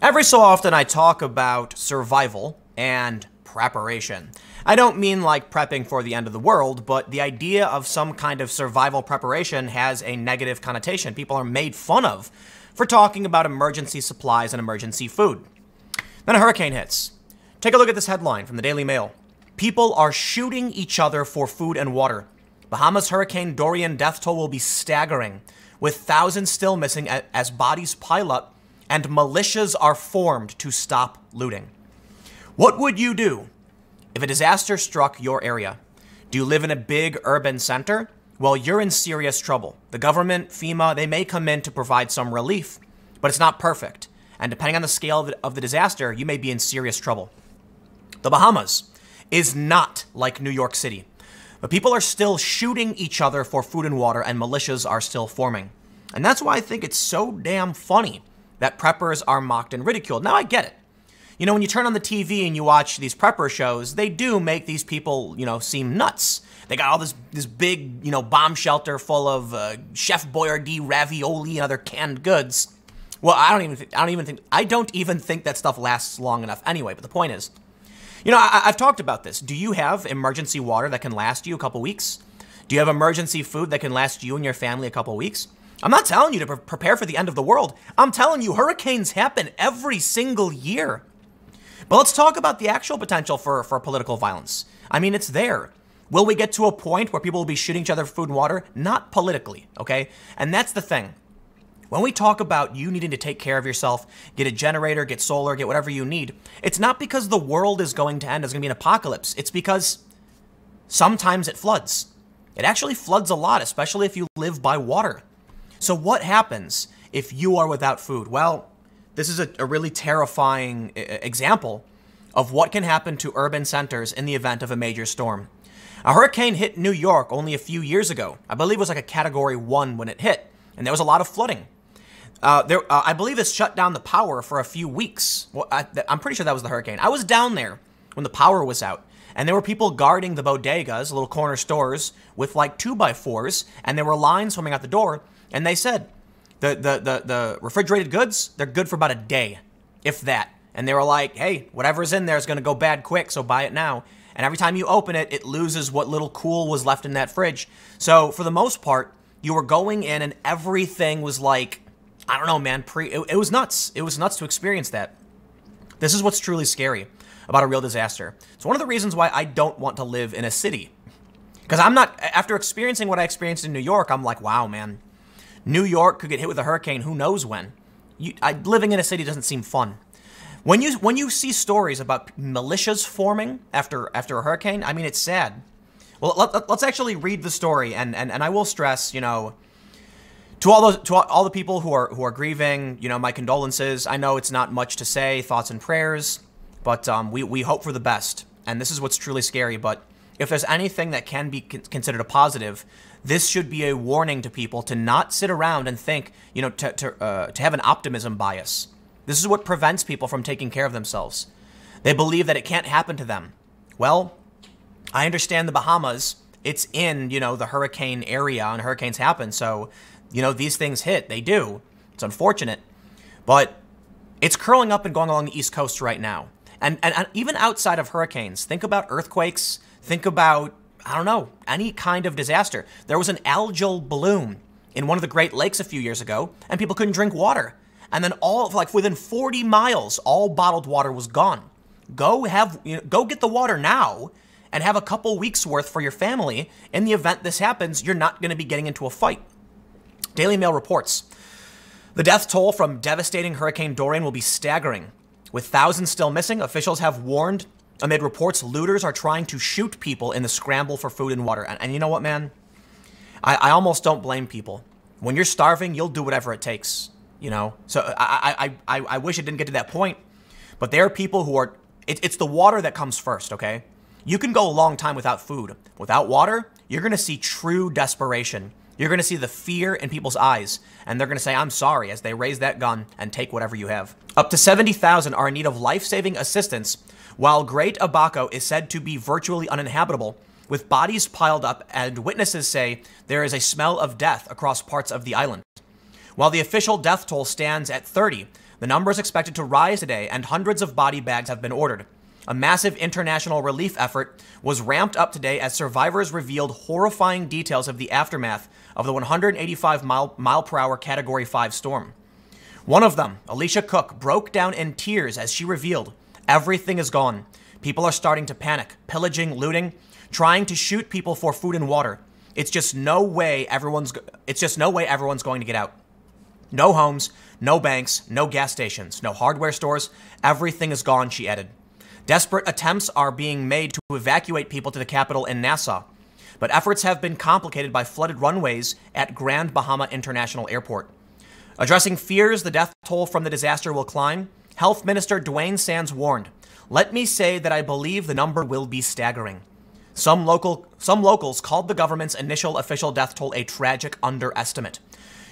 Every so often I talk about survival and preparation. I don't mean like prepping for the end of the world, but the idea of some kind of survival preparation has a negative connotation. People are made fun of for talking about emergency supplies and emergency food. Then a hurricane hits. Take a look at this headline from the Daily Mail. People are shooting each other for food and water. Bahamas Hurricane Dorian death toll will be staggering, with thousands still missing as bodies pile up and militias are formed to stop looting. What would you do if a disaster struck your area? Do you live in a big urban center? Well, you're in serious trouble. The government, FEMA, they may come in to provide some relief, but it's not perfect. And depending on the scale of the disaster, you may be in serious trouble. The Bahamas is not like New York City, but people are still shooting each other for food and water, and militias are still forming. And that's why I think it's so damn funny that preppers are mocked and ridiculed. Now, I get it. You know, when you turn on the TV and you watch these prepper shows, they do make these people, seem nuts. They got all this big, bomb shelter full of Chef Boyardee ravioli and other canned goods. Well, I don't even think that stuff lasts long enough anyway. But the point is, I've talked about this. Do you have emergency water that can last you a couple weeks? Do you have emergency food that can last you and your family a couple weeks? I'm not telling you to prepare for the end of the world. I'm telling you, hurricanes happen every single year. But let's talk about the actual potential for political violence. I mean, it's there. Will we get to a point where people will be shooting each other for food and water? Not politically, okay? And that's the thing. When we talk about you needing to take care of yourself, get a generator, get solar, get whatever you need, it's not because the world is going to end, there's going to be an apocalypse. It's because sometimes it floods. It actually floods a lot, especially if you live by water. So what happens if you are without food? Well, this is a really terrifying example of what can happen to urban centers in the event of a major storm. A hurricane hit New York only a few years ago. I believe it was like a Category 1 when it hit, and there was a lot of flooding. I believe this shut down the power for a few weeks. Well, I'm pretty sure that was the hurricane. I was down there when the power was out, and there were people guarding the bodegas, little corner stores, with like 2x4s, and there were lines swimming out the door, and they said, the refrigerated goods, they're good for about a day, if that. And they were like, hey, whatever's in there is going to go bad quick, so buy it now. And every time you open it, it loses what little cool was left in that fridge. So for the most part, you were going in and everything was like, I don't know, man, it was nuts. It was nuts to experience that. This is what's truly scary about a real disaster. It's one of the reasons why I don't want to live in a city. Because after experiencing what I experienced in New York, I'm like, wow, man. New York could get hit with a hurricane, who knows when. Living in a city doesn't seem fun. When you see stories about militias forming after a hurricane, I mean, it's sad. Well, let's actually read the story, and I will stress, to all the people who are grieving, my condolences. I know it's not much to say, thoughts and prayers, but we hope for the best. And this is what's truly scary. But if there's anything that can be considered a positive, this should be a warning to people to not sit around and think, to have an optimism bias. This is what prevents people from taking care of themselves. They believe that it can't happen to them. Well, I understand the Bahamas. It's in, the hurricane area, and hurricanes happen. So, these things hit. They do. It's unfortunate. But it's curling up and going along the East Coast right now. And even outside of hurricanes, think about earthquakes. Think about, I don't know, any kind of disaster. There was an algal bloom in one of the Great Lakes a few years ago, and people couldn't drink water. And then within 40 miles, all bottled water was gone. Go get the water now and have a couple weeks worth for your family. In the event this happens, you're not going to be getting into a fight. Daily Mail reports, the death toll from devastating Hurricane Dorian will be staggering. With thousands still missing, officials have warned amid reports looters are trying to shoot people in the scramble for food and water. And you know what, man? I almost don't blame people. When you're starving, you'll do whatever it takes, So I wish it didn't get to that point. But there are people who are, it's the water that comes first, okay? You can go a long time without food. Without water, you're going to see true desperation. You're going to see the fear in people's eyes, and they're going to say, I'm sorry, as they raise that gun and take whatever you have. Up to 70,000 are in need of life-saving assistance, while Great Abaco is said to be virtually uninhabitable, with bodies piled up, and witnesses say there is a smell of death across parts of the island. While the official death toll stands at 30, The number is expected to rise today, and hundreds of body bags have been ordered. A massive international relief effort was ramped up today as survivors revealed horrifying details of the aftermath of the 185 mile per hour Category 5 storm. One of them, Alicia Cook, broke down in tears as she revealed, everything is gone. People are starting to panic, pillaging, looting, trying to shoot people for food and water. It's just no way everyone's going to get out. No homes, no banks, no gas stations, no hardware stores. Everything is gone, she added. Desperate attempts are being made to evacuate people to the capital in Nassau, but efforts have been complicated by flooded runways at Grand Bahama International Airport. Addressing fears the death toll from the disaster will climb, Health Minister Dwayne Sands warned, "Let me say that I believe the number will be staggering." Some locals called the government's initial official death toll a tragic underestimate.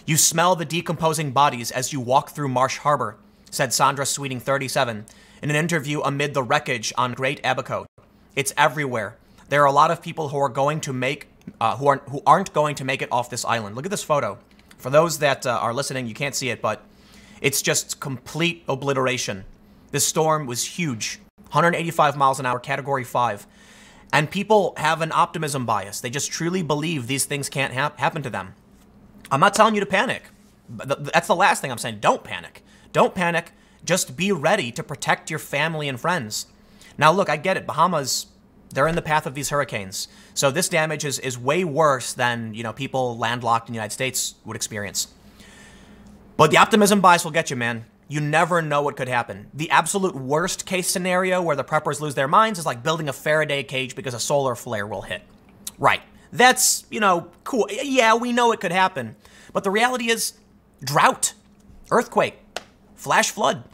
"You smell the decomposing bodies as you walk through Marsh Harbor," said Sandra Sweeting, 37, in an interview amid the wreckage on Great Abaco. "It's everywhere. There are a lot of people who are going to who aren't going to make it off this island." Look at this photo. For those that are listening, you can't see it, but it's just complete obliteration. This storm was huge, 185 miles an hour, Category 5. And people have an optimism bias. They just truly believe these things can't happen to them. I'm not telling you to panic. That's the last thing I'm saying. Don't panic. Don't panic. Just be ready to protect your family and friends. Now, look, I get it. Bahamas, they're in the path of these hurricanes. So this damage is way worse than, people landlocked in the United States would experience. But the optimism bias will get you, man. You never know what could happen. The absolute worst case scenario where the preppers lose their minds is like building a Faraday cage because a solar flare will hit. Right. That's, cool. Yeah, we know it could happen. But the reality is drought, earthquake, flash flood,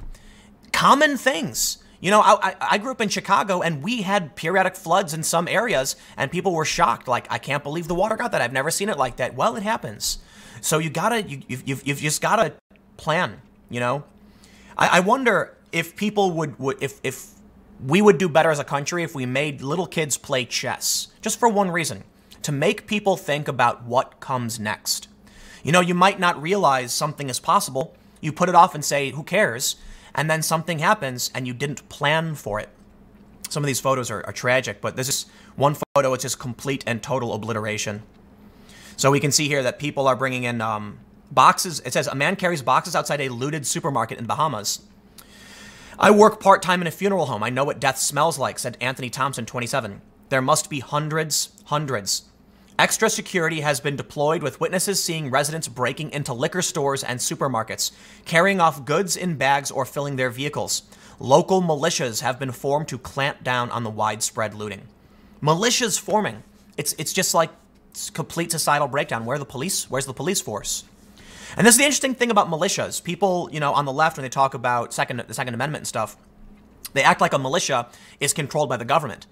common things. I grew up in Chicago and we had periodic floods in some areas and people were shocked. Like, I can't believe the water got that. I've never seen it like that. Well, it happens. So you've just gotta plan, I wonder if people if we would do better as a country if we made little kids play chess, just for one reason, to make people think about what comes next. You might not realize something is possible. You put it off and say, who cares? And then something happens and you didn't plan for it. Some of these photos are tragic, but this is one photo, it's just complete and total obliteration. So we can see here that people are bringing in boxes. It says a man carries boxes outside a looted supermarket in Bahamas. "I work part-time in a funeral home. I know what death smells like," said Anthony Thompson, 27. "There must be hundreds. Extra security has been deployed with witnesses seeing residents breaking into liquor stores and supermarkets, carrying off goods in bags or filling their vehicles. Local militias have been formed to clamp down on the widespread looting." Militias forming. It's just like complete societal breakdown. Where's the police force? And this is the interesting thing about militias. People, on the left, when they talk about the Second Amendment and stuff, they act like a militia is controlled by the government.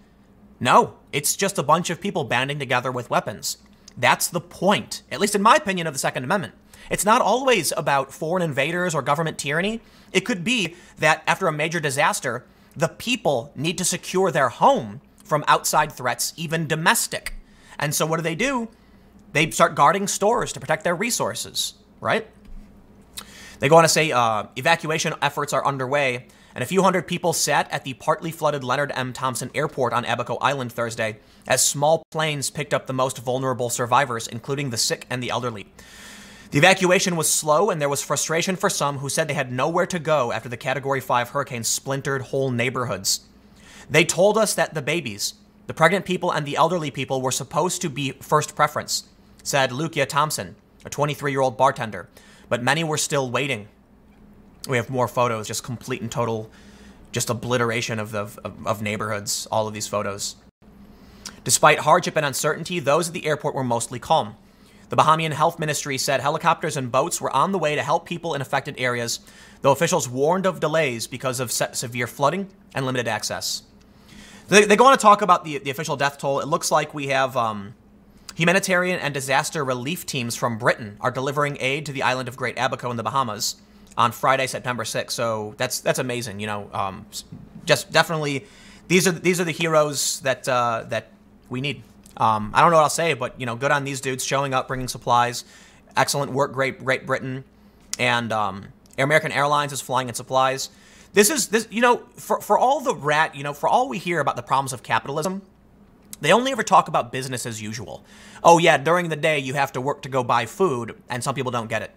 No, it's just a bunch of people banding together with weapons. That's the point, at least in my opinion, of the Second Amendment. It's not always about foreign invaders or government tyranny. It could be that after a major disaster, the people need to secure their home from outside threats, even domestic. And so what do? They start guarding stores to protect their resources, right? They go on to say evacuation efforts are underway, and a few hundred people sat at the partly flooded Leonard M. Thompson Airport on Abaco Island Thursday as small planes picked up the most vulnerable survivors, including the sick and the elderly. The evacuation was slow, and there was frustration for some who said they had nowhere to go after the Category 5 hurricane splintered whole neighborhoods. "They told us that the babies, the pregnant people, and the elderly people were supposed to be first preference," said Lucia Thompson, a 23-year-old bartender, "but many were still waiting." We have more photos, just complete and total, just obliteration of neighborhoods, all of these photos. Despite hardship and uncertainty, those at the airport were mostly calm. The Bahamian Health Ministry said helicopters and boats were on the way to help people in affected areas, though officials warned of delays because of severe flooding and limited access. They go on to talk about the official death toll. It looks like we have humanitarian and disaster relief teams from Britain are delivering aid to the island of Great Abaco in the Bahamas on Friday, September 6th. So that's amazing. Just definitely, these are the heroes that we need. I don't know what I'll say, but good on these dudes showing up, bringing supplies. Excellent work, Great Britain, and American Airlines is flying in supplies. This, you know, for all the for all we hear about the problems of capitalism, they only ever talk about business as usual. Oh yeah, during the day you have to work to go buy food, and some people don't get it.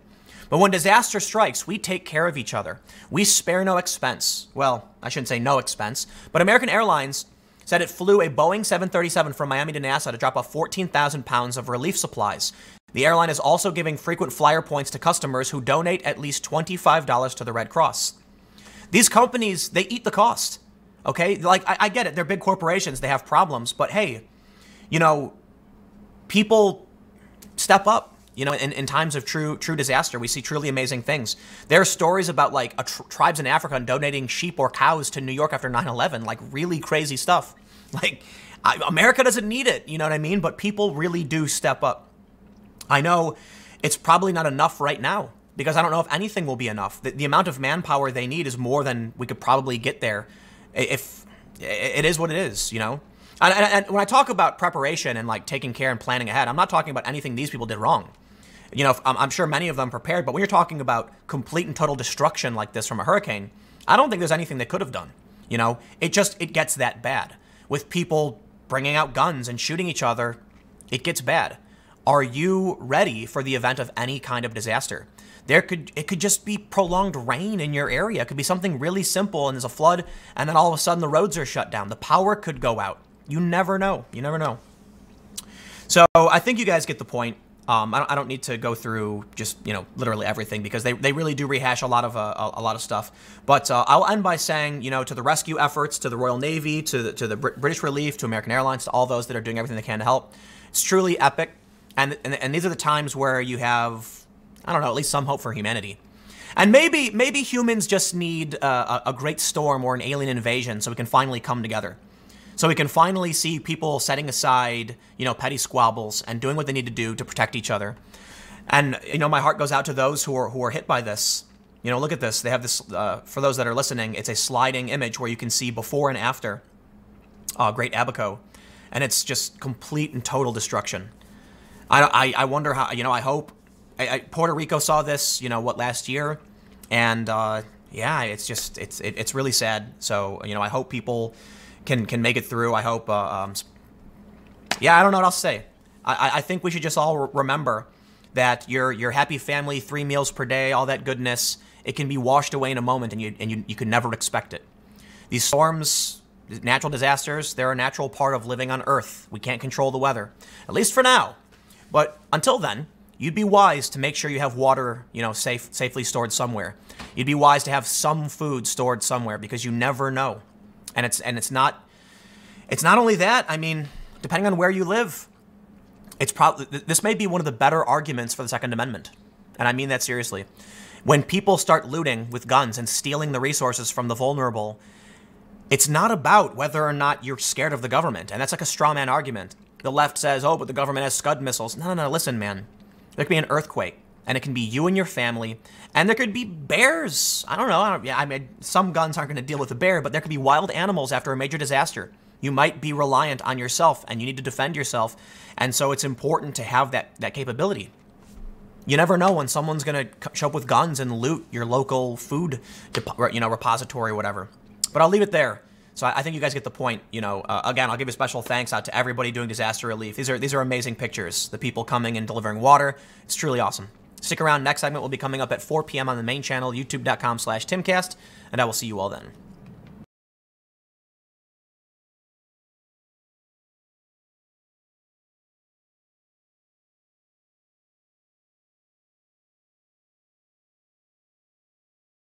But when disaster strikes, we take care of each other. We spare no expense. Well, I shouldn't say no expense, but American Airlines said it flew a Boeing 737 from Miami to NASA to drop off 14,000 pounds of relief supplies. The airline is also giving frequent flyer points to customers who donate at least $25 to the Red Cross. These companies, they eat the cost, okay? Like, I get it. They're big corporations. They have problems. But hey, you know, people step up, you know, in times of true disaster. We see truly amazing things. There are stories about, like, tribes in Africa donating sheep or cows to New York after 9/11, like, really crazy stuff. Like, America doesn't need it, you know what I mean? But people really do step up. I know it's probably not enough right now, because I don't know if anything will be enough. The amount of manpower they need is more than we could probably get there. If it is what it is, you know? And when I talk about preparation and, like, taking care and planning ahead, I'm not talking about anything these people did wrong. You know, I'm sure many of them prepared, but when you're talking about complete and total destruction like this from a hurricane, I don't think there's anything they could have done. You know, it gets that bad. With people bringing out guns and shooting each other, it gets bad. Are you ready for the event of any kind of disaster? It could just be prolonged rain in your area. It could be something really simple and there's a flood and then all of a sudden the roads are shut down. The power could go out. You never know. You never know. So I think you guys get the point. I don't need to go through just, you know, literally everything because they really do rehash a lot of stuff. But I'll end by saying, you know, to the rescue efforts, to the Royal Navy, to the British Relief, to American Airlines, to all those that are doing everything they can to help. It's truly epic. And these are the times where you have, I don't know, at least some hope for humanity. And maybe humans just need a great storm or an alien invasion so we can finally come together. So we can finally see people setting aside, you know, petty squabbles and doing what they need to do to protect each other. And, you know, my heart goes out to those who are hit by this. You know, look at this. They have this, for those that are listening, it's a sliding image where you can see before and after Great Abaco. And it's just complete and total destruction. I wonder how, you know, I hope, Puerto Rico saw this, you know, last year. And, yeah, it's just, it's really sad. So, you know, I hope people can make it through. I hope, yeah, I don't know what else to say. I think we should just all remember that your happy family, 3 meals per day, all that goodness, it can be washed away in a moment and you can never expect it. These storms, natural disasters, they're a natural part of living on Earth. We can't control the weather, at least for now. But until then, you'd be wise to make sure you have water, you know, safely stored somewhere. You'd be wise to have some food stored somewhere because you never know. And it's not only that. I mean, depending on where you live, this may be one of the better arguments for the Second Amendment. And I mean that seriously. When people start looting with guns and stealing the resources from the vulnerable, it's not about whether or not you're scared of the government. And that's like a straw man argument. The left says, oh, but the government has Scud missiles. No, listen, man. There could be an earthquake, and it can be you and your family, and there could be bears. I don't know. I mean, some guns aren't going to deal with a bear, but there could be wild animals after a major disaster. You might be reliant on yourself, and you need to defend yourself, and so it's important to have that capability. You never know when someone's going to show up with guns and loot your local food, you know, repository or whatever. But I'll leave it there. So I think you guys get the point. You know, again, I'll give a special thanks out to everybody doing disaster relief. These are amazing pictures. The people coming and delivering water. It's truly awesome. Stick around. Next segment will be coming up at 4 p.m. on the main channel, youtube.com/Timcast, and I will see you all then.